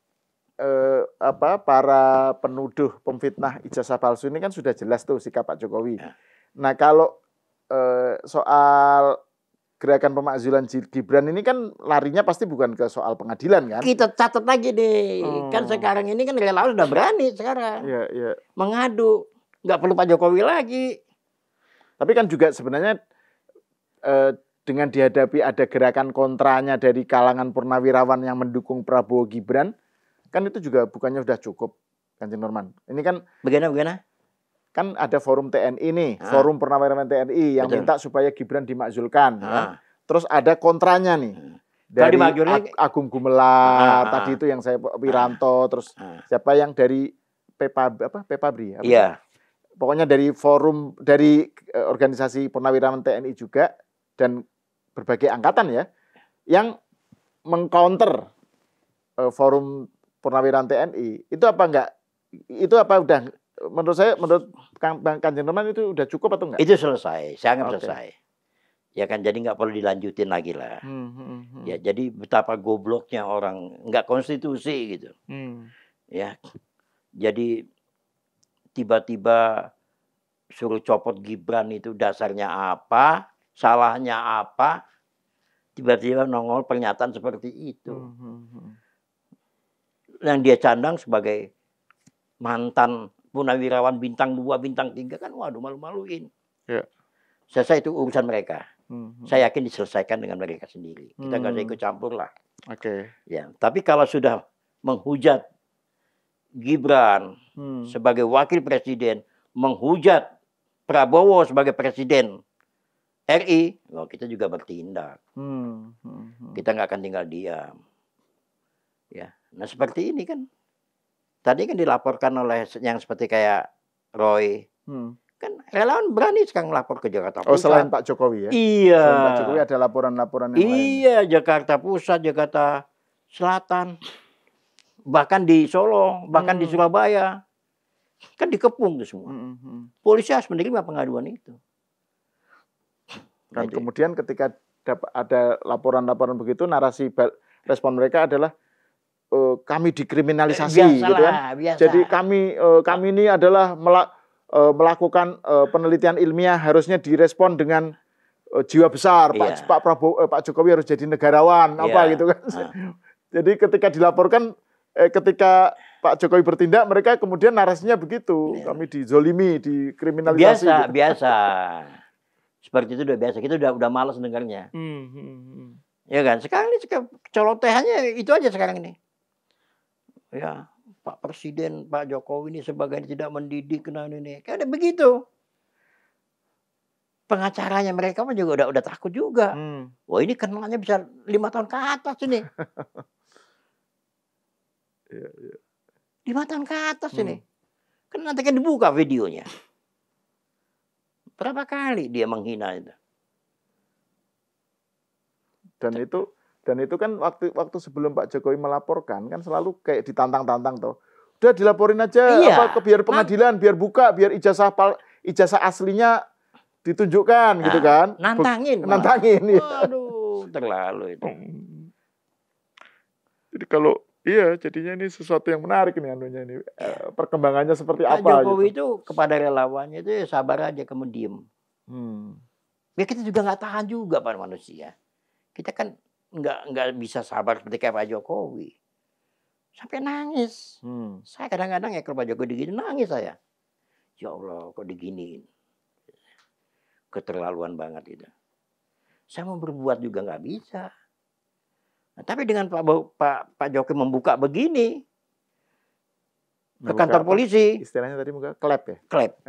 para penuduh pemfitnah ijazah palsu ini kan sudah jelas tuh sikap Pak Jokowi. Ya. Nah kalau soal gerakan pemakzulan Gibran ini kan larinya pasti bukan ke soal pengadilan kan? Kita catat lagi deh. Kan sekarang ini kan relawan sudah berani sekarang. Iya. Mengadu. Nggak perlu Pak Jokowi lagi. Tapi kan juga sebenarnya dengan dihadapi ada gerakan kontranya dari kalangan purnawirawan yang mendukung Prabowo Gibran, kan itu juga bukannya sudah cukup, Kanjeng Norman. Ini kan bagaimana? Kan ada forum TNI nih, forum purnawirawan TNI yang minta supaya Gibran dimakzulkan. Ya. Terus ada kontranya nih. Dari Agung Gumelar, tadi itu yang saya Wiranto, terus siapa yang dari Pepabri? Iya. Pokoknya dari forum, dari organisasi purnawirawan TNI juga, dan berbagai angkatan ya, yang mengcounter forum purnawirawan TNI. Itu apa enggak? Itu apa udah, menurut Kanjeng Norman itu udah cukup atau enggak? Itu selesai, saya anggap selesai. Ya kan, jadi nggak perlu dilanjutin lagi lah. Ya jadi betapa gobloknya orang, nggak konstitusi gitu. Ya, jadi tiba-tiba suruh copot Gibran itu dasarnya apa, salahnya apa, tiba-tiba nongol pernyataan seperti itu. Yang dia candang sebagai mantan purnawirawan bintang 2, bintang 3 kan, waduh malu-maluin. Ya. Selesai itu urusan mereka. Saya yakin diselesaikan dengan mereka sendiri. Kita nggak usah ikut campur lah. Ya, tapi kalau sudah menghujat Gibran sebagai wakil presiden, menghujat Prabowo sebagai presiden RI, kita juga bertindak. Kita nggak akan tinggal diam. Ya, nah seperti ini kan. Tadi kan dilaporkan oleh yang seperti kayak Roy. Kan relawan berani sekarang melapor ke Jakarta Pusat. Oh, selain Pak Jokowi ya? Iya. Selain Pak Jokowi ada laporan-laporan yang lain. Iya, Jakarta Pusat, Jakarta Selatan. Bahkan di Solo, bahkan di Surabaya. Kan dikepung tuh semua. Polisi harus menerima pengaduan itu. Dan kemudian ketika ada laporan-laporan begitu, narasi respon mereka adalah kami dikriminalisasi, gitu kan? Biasa. Jadi kami ini adalah melakukan penelitian ilmiah, harusnya direspon dengan jiwa besar. Pak Jokowi harus jadi negarawan, apa gitu kan? Jadi ketika dilaporkan, ketika Pak Jokowi bertindak, mereka kemudian narasinya begitu. Kami dizolimi, dikriminalisasi. Biasa. Seperti itu udah biasa. Kita udah malas dengarnya. Ya kan? Sekarang ini colotehannya itu aja sekarang ini. Ya, Pak Presiden, Pak Jokowi ini sebagai tidak mendidik, nah ini. Kayak begitu. pengacaranya mereka pun juga udah takut juga. Wah, ini kenanya bisa 5 tahun ke atas ini. 5 tahun ke atas ini. Kan nanti kan dibuka videonya. Berapa kali dia menghina itu. Dan itu kan waktu sebelum Pak Jokowi melaporkan kan selalu kayak ditantang-tantang tuh. Udah dilaporin aja biar pengadilan, biar buka, biar ijazah aslinya ditunjukkan gitu kan. Nantangin. Waduh, terlalu itu. Jadi kalau jadinya ini sesuatu yang menarik nih anunya ini. Perkembangannya seperti Pak apa Jokowi gitu. itu kepada relawannya itu ya sabar aja, kamu diem. Ya kita juga nggak tahan juga Pak manusia. Kita kan nggak bisa sabar seperti kayak Pak Jokowi. Sampai nangis. Saya kadang-kadang ya kalau Pak Jokowi digini nangis saya. Ya Allah, kok diginiin. Keterlaluan banget itu. Saya mau berbuat juga nggak bisa. Nah, tapi dengan Pak Jokowi membuka begini ke kantor polisi. Istilahnya tadi membuka klep ya? Klep.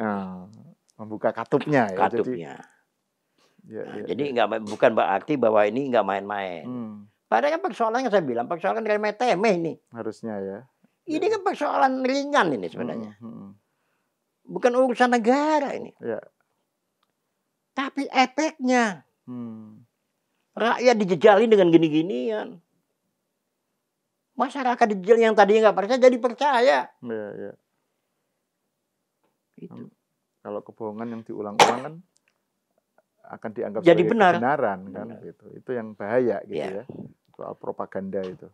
Membuka katupnya ya. Katupnya. Jadi bukan berarti bahwa ini nggak main-main. Padahal kan persoalannya saya bilang persoalan remeh-temeh ini. Harusnya ya. Ini kan persoalan ringan ini sebenarnya. Bukan urusan negara ini. Ya. Tapi efeknya. Rakyat dijejalin dengan gini-ginian. Masyarakat dijejalin yang tadinya nggak percaya jadi percaya. Ya. Itu. Kalau kebohongan yang diulang-ulang kan akan dianggap jadi sebagai kebenaran kan gitu. Itu yang bahaya gitu ya. Soal propaganda itu.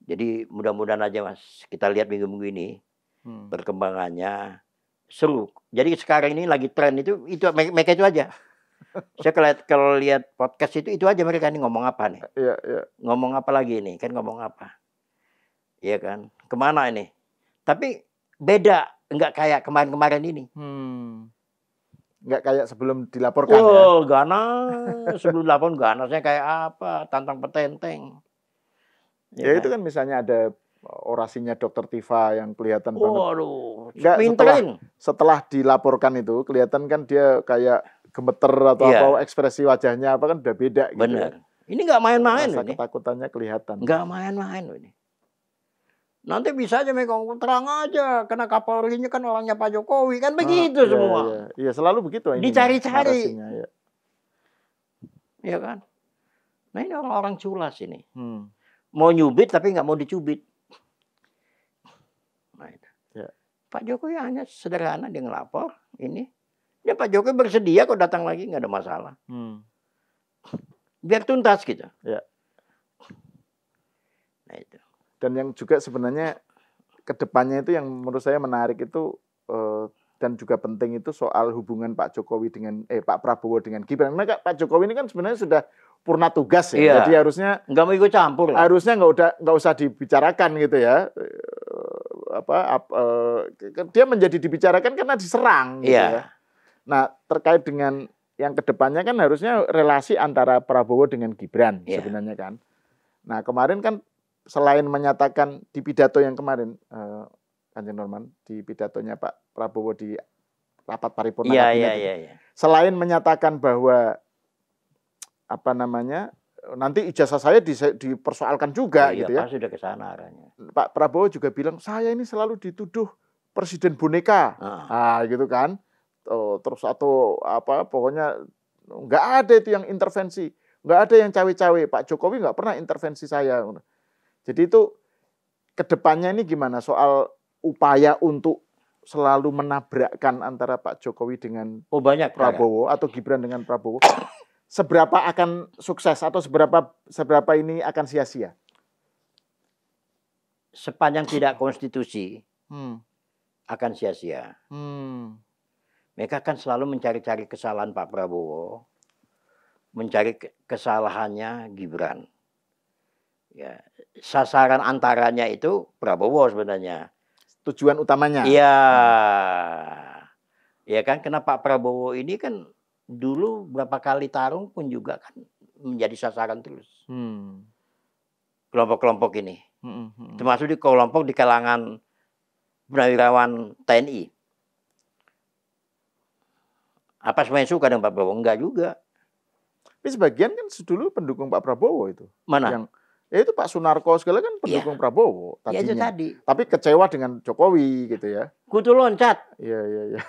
Jadi mudah-mudahan aja Mas, kita lihat minggu-minggu ini perkembangannya seru. Jadi sekarang ini lagi tren itu mereka itu aja. Saya kalau lihat podcast itu aja mereka ini ngomong apa nih? Iya. Ngomong apa lagi nih? Kan ngomong apa? Iya kan? Kemana ini? Tapi beda, nggak kayak kemarin-kemarin ini. Nggak kayak sebelum dilaporkan ya? Ganas. Sebelum dilaporkan ganasnya kayak apa? Tantang petenteng. Ya kan? Itu kan misalnya ada orasinya Dr. Tifa yang kelihatan banget. Waduh, setelah dilaporkan itu kelihatan kan dia kayak gemeter atau apa ekspresi wajahnya apa kan udah beda gitu. Bener. Ini nggak main-main ini. Ketakutannya kelihatan. Nggak main-main ini. Nanti bisa aja mereka terang aja karena Kapolrinya kan orangnya Pak Jokowi kan begitu semua. Iya, selalu begitu ini. Dicari-cari. Iya kan? Nah ini orang-orang culas ini. Mau nyubit tapi nggak mau dicubit. Nah, itu. Ya. Pak Jokowi hanya sederhana dia ngelapor ini. Ya Pak Jokowi bersedia kok datang lagi nggak ada masalah. Biar tuntas gitu. Ya. Nah itu. Dan yang juga sebenarnya kedepannya itu yang menurut saya menarik itu dan juga penting itu soal hubungan Pak Jokowi dengan Pak Prabowo dengan Gibran. Karena Pak Jokowi ini kan sebenarnya sudah purna tugas ya. Iya. Jadi harusnya nggak mau ikut campur. Harusnya nggak usah dibicarakan gitu ya. Dia menjadi dibicarakan karena diserang gitu ya. Nah, terkait dengan yang kedepannya kan harusnya relasi antara Prabowo dengan Gibran sebenarnya kan. Nah, kemarin kan selain menyatakan di pidato yang kemarin, Kanjeng Norman, di pidatonya Pak Prabowo di rapat paripurna kabinet, selain menyatakan bahwa nanti ijazah saya dipersoalkan juga gitu ya. Sudah ke sana arahnya. Pak Prabowo juga bilang saya ini selalu dituduh presiden boneka, gitu kan. Terus pokoknya nggak ada itu yang intervensi, nggak ada yang cawe-cawe. Pak Jokowi nggak pernah intervensi saya. Jadi itu kedepannya ini gimana soal upaya untuk selalu menabrakkan antara Pak Jokowi dengan Prabowo atau Gibran dengan Prabowo, seberapa akan sukses atau seberapa ini akan sia-sia? Sepanjang tidak konstitusi akan sia-sia. Mereka akan selalu mencari-cari kesalahan Pak Prabowo, mencari kesalahannya Gibran. Ya, sasaran antaranya itu Prabowo sebenarnya. Tujuan utamanya. Iya. Ya kan, karena Pak Prabowo ini kan dulu berapa kali tarung pun juga kan menjadi sasaran terus. Kelompok-kelompok ini. Termasuk di kelompok di kalangan purnawirawan TNI. Apa semuanya suka dengan Pak Prabowo? Enggak juga. Tapi sebagian kan dulu pendukung Pak Prabowo itu. Mana? Yang ya itu Pak Sunarko segala kan pendukung Prabowo Ya itu tadinya. tadi. Tapi kecewa dengan Jokowi gitu ya. Kutu loncat. Iya.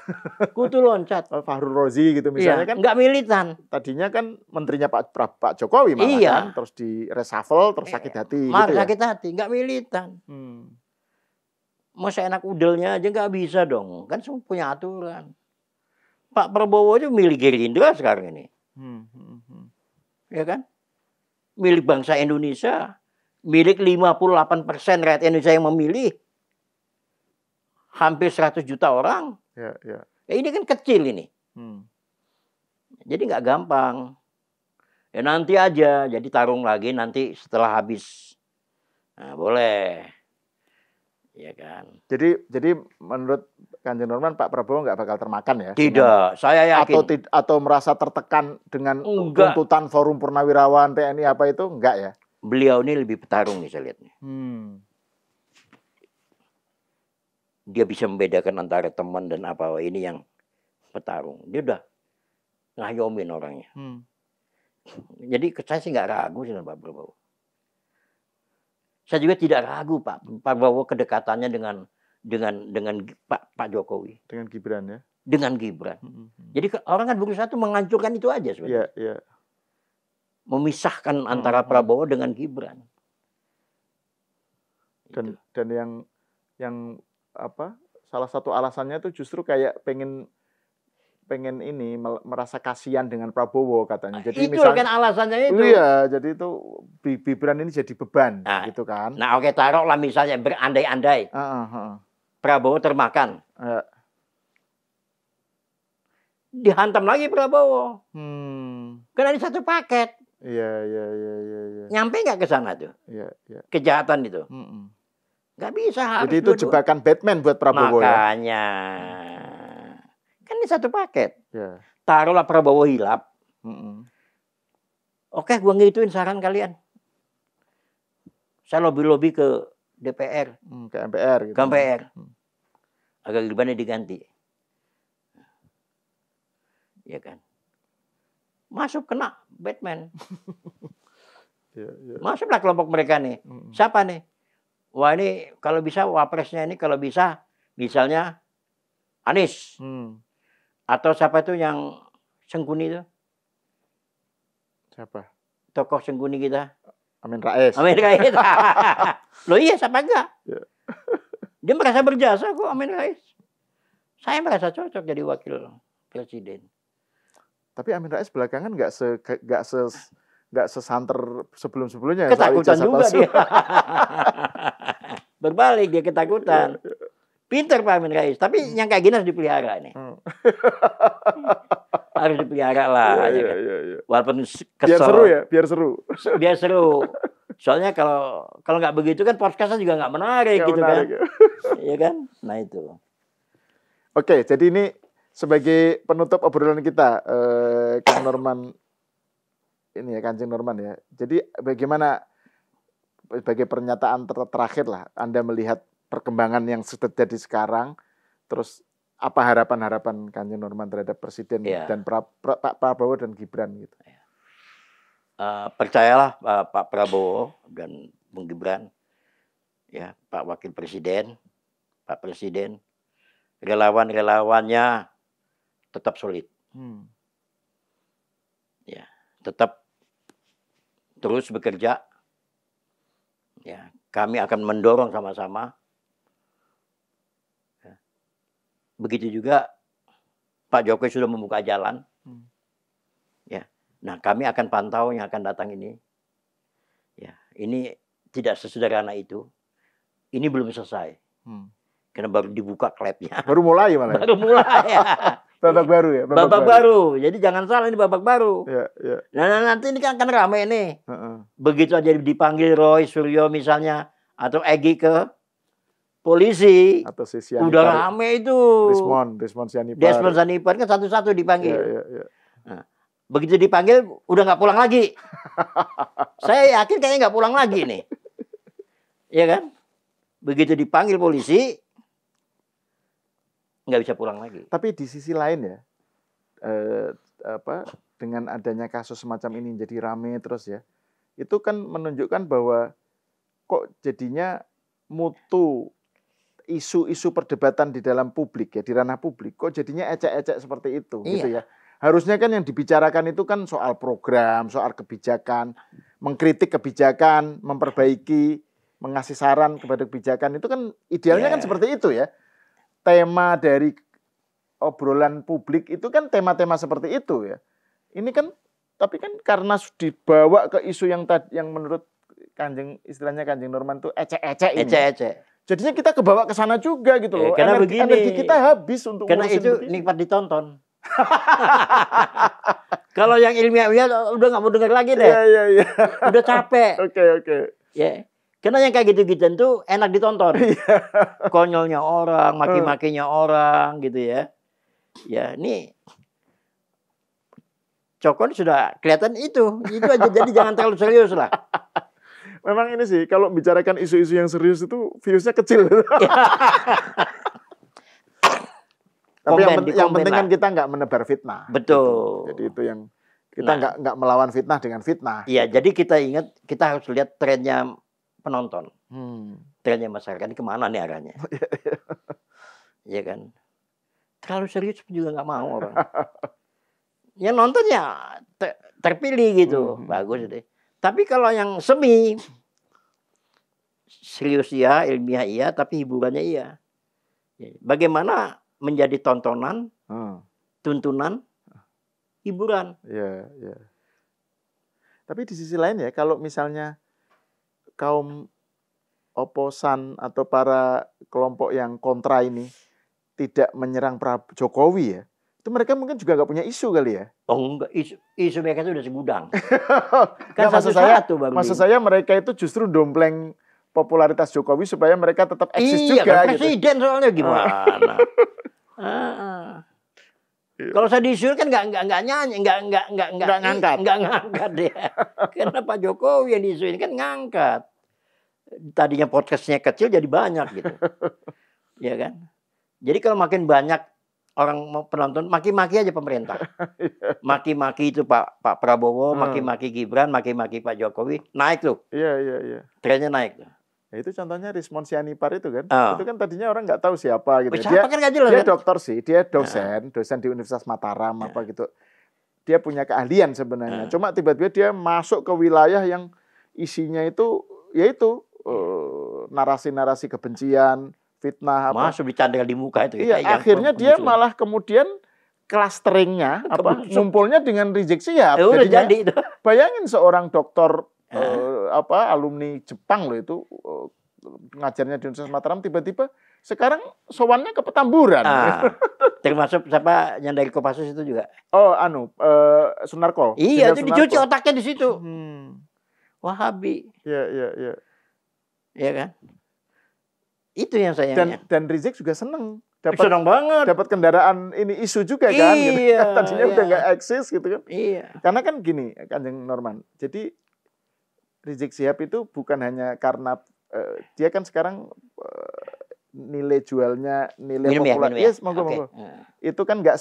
Kutu loncat. Fahrul Razi gitu misalnya kan. Enggak militan. Tadinya kan menterinya Pak Jokowi malah kan. Terus di reshuffle, terus sakit hati gitu ya. Sakit hati, enggak militan. Masa enak udelnya aja nggak bisa dong. Kan semua punya aturan. Pak Prabowo aja milik Gerindra sekarang ini. Ya kan? Milik bangsa Indonesia. Milik 58% rakyat Indonesia yang memilih. Hampir 100 juta orang. Ya. Ini kan kecil ini. Jadi nggak gampang. Ya nanti aja. Jadi tarung lagi nanti setelah habis. Nah, boleh. Ya kan. Jadi menurut Kanjeng Norman Pak Prabowo nggak bakal termakan ya? Tidak, saya yakin. Atau merasa tertekan dengan tuntutan Forum Purnawirawan TNI apa itu enggak ya? Beliau ini lebih petarung nih saya lihat. Dia bisa membedakan antara teman dan apa ini yang petarung. Dia udah ngayomin orangnya. Jadi saya sih nggak ragu dengan Pak Prabowo. Saya juga tidak ragu Pak Prabowo kedekatannya dengan Pak Jokowi. Dengan Gibran ya? Dengan Gibran. Jadi orang kan berusaha tuh menghancurkan itu aja sebenarnya. Iya. Memisahkan antara Prabowo dengan Gibran. Dan yang apa? Salah satu alasannya itu justru kayak pengen ini merasa kasihan dengan Prabowo katanya. Jadi itu kan alasannya itu. Iya, jadi itu Gibran ini jadi beban gitu kan. Nah, oke, taruhlah misalnya berandai-andai. Prabowo termakan. Dihantam lagi Prabowo. Karena ini satu paket. Iya. Nyampe nggak ke sana tuh? Iya. Kejahatan itu. Nggak bisa. Jadi itu jebakan Batman buat Prabowo. Makanya. Kan ini satu paket. Ya. Taruhlah Prabowo hilap. Oke, gua ngituin saran kalian. Saya lobby ke DPR. Ke MPR gitu. Ke MPR. Agar Gibran diganti. Ya kan. Masuk kena Batman. Masuklah kelompok mereka nih. Siapa nih? Wah ini kalau bisa wapresnya ini kalau bisa misalnya Anies. Atau siapa itu yang Sengkuni itu? Siapa? Tokoh Sengkuni kita. Amin Rais. Loh iya, siapa enggak? Dia merasa berjasa kok Amin Rais. Saya merasa cocok jadi wakil presiden. Tapi Amin Rais belakangan nggak sesanter sebelum-sebelumnya. Ketakutan juga dia. Berbalik dia ketakutan. Pinter Pak Amin Rais, tapi yang kayak gini harus dipelihara nih. Harus dipelihara lah. Iya. Walaupun kesel. Biar seru ya, biar seru. Biar seru. Soalnya kalau nggak begitu kan podcastnya juga nggak menarik gitu kan. Iya kan? Nah itu. Oke, jadi ini sebagai penutup obrolan kita, Kang Norman, ini ya Kanjeng Norman ya. Jadi bagaimana sebagai pernyataan terakhir lah, Anda melihat perkembangan yang sudah terjadi sekarang, terus apa harapan-harapan Kanjeng Norman terhadap Presiden dan Pak Prabowo dan Gibran gitu? Percayalah Pak Prabowo dan Bung Gibran, ya Pak Wakil Presiden, Pak Presiden, relawan-relawannya tetap solid, ya tetap terus bekerja, ya kami akan mendorong sama-sama. Begitu juga Pak Jokowi sudah membuka jalan. Ya. Nah, kami akan pantau yang akan datang ini. Ya, ini tidak sesederhana itu. Ini belum selesai. Karena baru dibuka klepnya. Baru mulai malah. Baru mulai ya. Babak baru ya. Babak baru. Jadi jangan salah ini babak baru. Ya. Nah, nanti ini kan akan rame nih. Begitu aja dipanggil Roy Suryo misalnya atau Egy ke polisi, atau udah rame itu. Desmond Sianipar kan satu-satu dipanggil. Ya. Nah, begitu dipanggil udah nggak pulang lagi. Saya yakin kayaknya nggak pulang lagi nih. Iya kan? Begitu dipanggil polisi nggak bisa pulang lagi. Tapi di sisi lain ya, dengan adanya kasus semacam ini jadi rame terus ya, itu kan menunjukkan bahwa kok jadinya mutu isu-isu perdebatan di dalam publik ya, di ranah publik, kok jadinya ecek-ecek seperti itu gitu ya. Harusnya kan yang dibicarakan itu kan soal program, soal kebijakan, mengkritik kebijakan, memperbaiki, mengasih saran kepada kebijakan, itu kan idealnya kan seperti itu ya. Tema dari obrolan publik itu kan tema-tema seperti itu ya. Ini kan, tapi kan karena dibawa ke isu yang menurut istilahnya Kanjeng Norman itu ecek-ecek ini. Ecek-ecek. Jadinya kita kebawa ke sana juga gitu loh. Karena energi kita habis untuk karena itu nikmat ditonton. Kalau yang ilmiah-ilmiah udah nggak mau dengar lagi deh. Iya. Udah capek. Oke. Ya. Karena yang kayak gitu-gitu itu enak ditonton. Konyolnya orang, maki-makinya orang gitu ya. Ya, ini Cokon sudah kelihatan itu aja, jadi jangan terlalu serius lah. Memang ini sih, kalau bicarakan isu-isu yang serius itu viewsnya kecil. Tapi yang penting kan kita nggak menebar fitnah. Betul. Gitu. Jadi itu yang kita nggak melawan fitnah dengan fitnah. Iya, jadi kita ingat, kita harus lihat trennya penonton, trennya masyarakat ini kemana nih arahnya. Iya kan? Terlalu serius juga nggak mau orang. Yang nonton ya terpilih gitu, bagus deh. Tapi kalau yang semi, serius ya, ilmiah iya, tapi hiburannya iya. Bagaimana menjadi tontonan, tuntunan, hiburan. Iya. Tapi di sisi lain ya, kalau misalnya kaum oposan atau para kelompok yang kontra ini tidak menyerang Jokowi ya, itu mereka mungkin juga nggak punya isu kali ya? Oh enggak, isu mereka itu udah segudang. Kan maksud saya mereka itu justru dompleng popularitas Jokowi supaya mereka tetap eksis juga. Iya, kan presiden gitu. Soalnya gimana? Kalau saya disuruh kan nggak nyanyi, nggak ngangkat dia. Karena Pak Jokowi yang disuruh kan ngangkat. Tadinya podcastnya kecil jadi banyak gitu, ya kan? Jadi kalau makin banyak orang mau penonton, maki-maki aja pemerintah. Maki-maki itu Pak Prabowo, maki-maki Gibran, maki-maki Pak Jokowi, naik tuh. Iya. Trennya naik tuh. Ya, itu contohnya Rismon Sianipar itu kan. Itu kan tadinya orang nggak tahu siapa gitu. Siapa kan nggak jelas, dia kan? dokter sih, dia dosen di Universitas Mataram apa gitu. Dia punya keahlian sebenarnya. Cuma tiba-tiba dia masuk ke wilayah yang isinya itu yaitu narasi-narasi kebencian, fitnah apa. Masuk dicandel di muka itu. Iya, akhirnya dia malah kemudian clusteringnya ngumpulnya dengan Rizik Syihab. Udah jadi itu. Bayangin seorang dokter alumni Jepang loh itu ngajarnya di Universitas Mataram tiba-tiba sekarang sowannya ke Petamburan. Termasuk siapa yang dari Kopassus itu juga. Oh, Sunarko. Iya, itu dicuci otaknya di situ. Wahabi. Iya. Iya kan? Itu yang saya dan Rizik juga seneng senang banget dapat kendaraan ini isu juga kan gitu. Tadinya udah nggak eksis gitu kan. Iya. Karena kan gini Kanjeng Norman. Jadi Rizik Syihab itu bukan hanya karena dia kan sekarang nilai jualnya populer. Yes, monggo. Itu kan nggak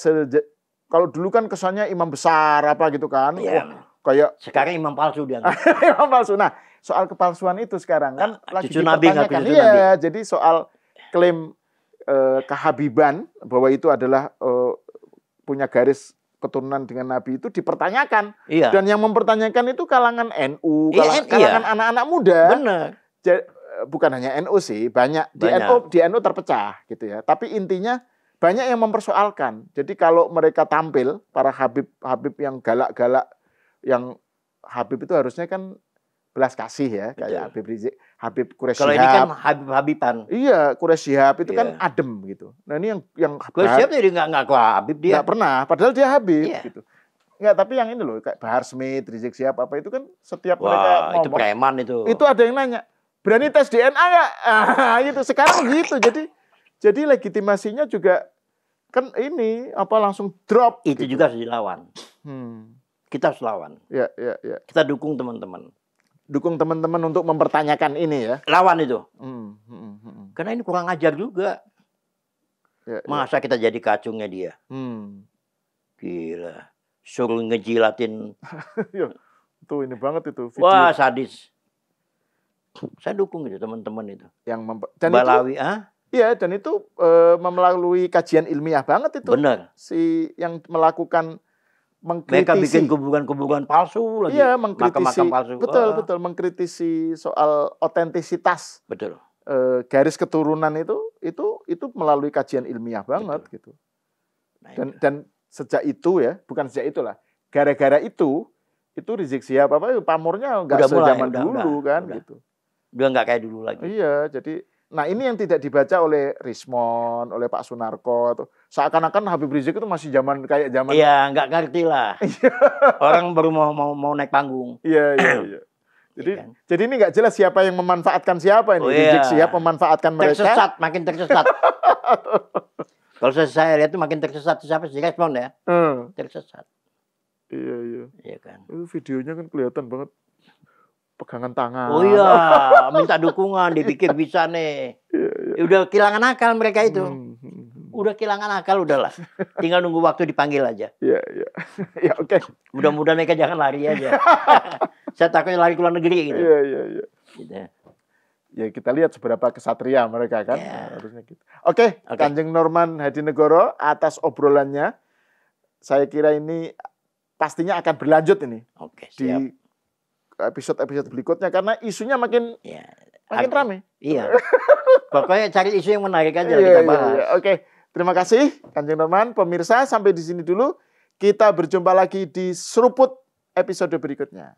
kalau dulu kan kesannya imam besar apa gitu kan. Iya. Kayak sekarang imam palsu dia. Imam palsu. Nah, soal kepalsuan itu sekarang kan lagi dipertanyakan. Iya, jadi soal klaim kehabiban bahwa itu adalah punya garis keturunan dengan Nabi itu dipertanyakan. Iya. Dan yang mempertanyakan itu kalangan NU, kalangan anak-anak muda. Benar. Bukan hanya NU sih, banyak. Di NU terpecah gitu ya. Tapi intinya banyak yang mempersoalkan. Jadi kalau mereka tampil para Habib yang galak-galak, yang Habib itu harusnya kan belas kasih ya, kayak Habib Rizik, Habib Quraish Shihab. Kalau ini kan Habib-Habiban. Iya, Quraish Shihab itu kan adem gitu. Nah ini yang Quraish Shihab jadi nggak Habib dia. Nggak pernah, padahal dia Habib gitu. Nggak, tapi yang ini loh, kayak Bahar Smith, Rizik Syihab apa itu kan setiap mereka ngomong. Itu preman itu. Itu ada yang nanya, berani tes DNA nggak? Gitu. Sekarang gitu. Jadi legitimasinya juga kan ini langsung drop. Itu gitu. Juga harus dilawan. Kita harus lawan. Ya. Kita dukung teman-teman. Dukung teman-teman untuk mempertanyakan ini ya. Lawan itu. Karena ini kurang ajar juga. Ya. Masa kita jadi kacungnya dia. Gila. Suruh ngejilatin. Iya, itu ini banget itu video. Wah, sadis. Saya dukung itu teman-teman itu. Dan Balawi, itu, iya, dan itu melalui kajian ilmiah banget itu. Benar. Si yang melakukan mengkritisi. Mereka bikin kuburan-kuburan palsu lagi. Iya, mengkritisi. Makam-makam palsu. Betul, mengkritisi soal otentisitas. Betul. Garis keturunan itu melalui kajian ilmiah banget. Betul. Gitu. Dan sejak itu ya, bukan sejak itulah. Gara-gara itu Rizik Syihab pamornya nggak sejaman dulu kan gitu. Udah nggak kayak dulu lagi. Iya, jadi nah ini yang tidak dibaca oleh Rismon, oleh Pak Sunarko. Seakan-akan Habib Rizik itu masih kayak zaman. Iya, nggak ngerti lah. Orang baru mau naik panggung. Iya. Jadi ini nggak jelas siapa yang memanfaatkan siapa ini. Rizik Syihab memanfaatkan mereka. Makin tersesat. Kalau saya lihat itu makin tersesat. Siapa sih Rismon ya? Tersesat. Iya. Iya kan. Itu videonya kan kelihatan banget. Pegangan tangan. Oh iya, minta dukungan, dipikir bisa nih. Iya. Udah kehilangan akal mereka itu. Udah kehilangan akal, udahlah. Tinggal nunggu waktu dipanggil aja. Iya. Ya oke. Mudah-mudahan mereka jangan lari aja. Saya takutnya lari ke luar negeri gitu. Iya. Gitu. Ya kita lihat seberapa kesatria mereka kan. Harusnya gitu. Oke. Kanjeng Norman Hadinegoro atas obrolannya. Saya kira ini pastinya akan berlanjut ini. Oke, siap. Di episode-episode berikutnya karena isunya makin ramai. Iya. Pokoknya cari isu yang menarik aja kita bahas. Iya. Oke, terima kasih Kanjeng Norman. Pemirsa, sampai di sini dulu. Kita berjumpa lagi di Seruput episode berikutnya.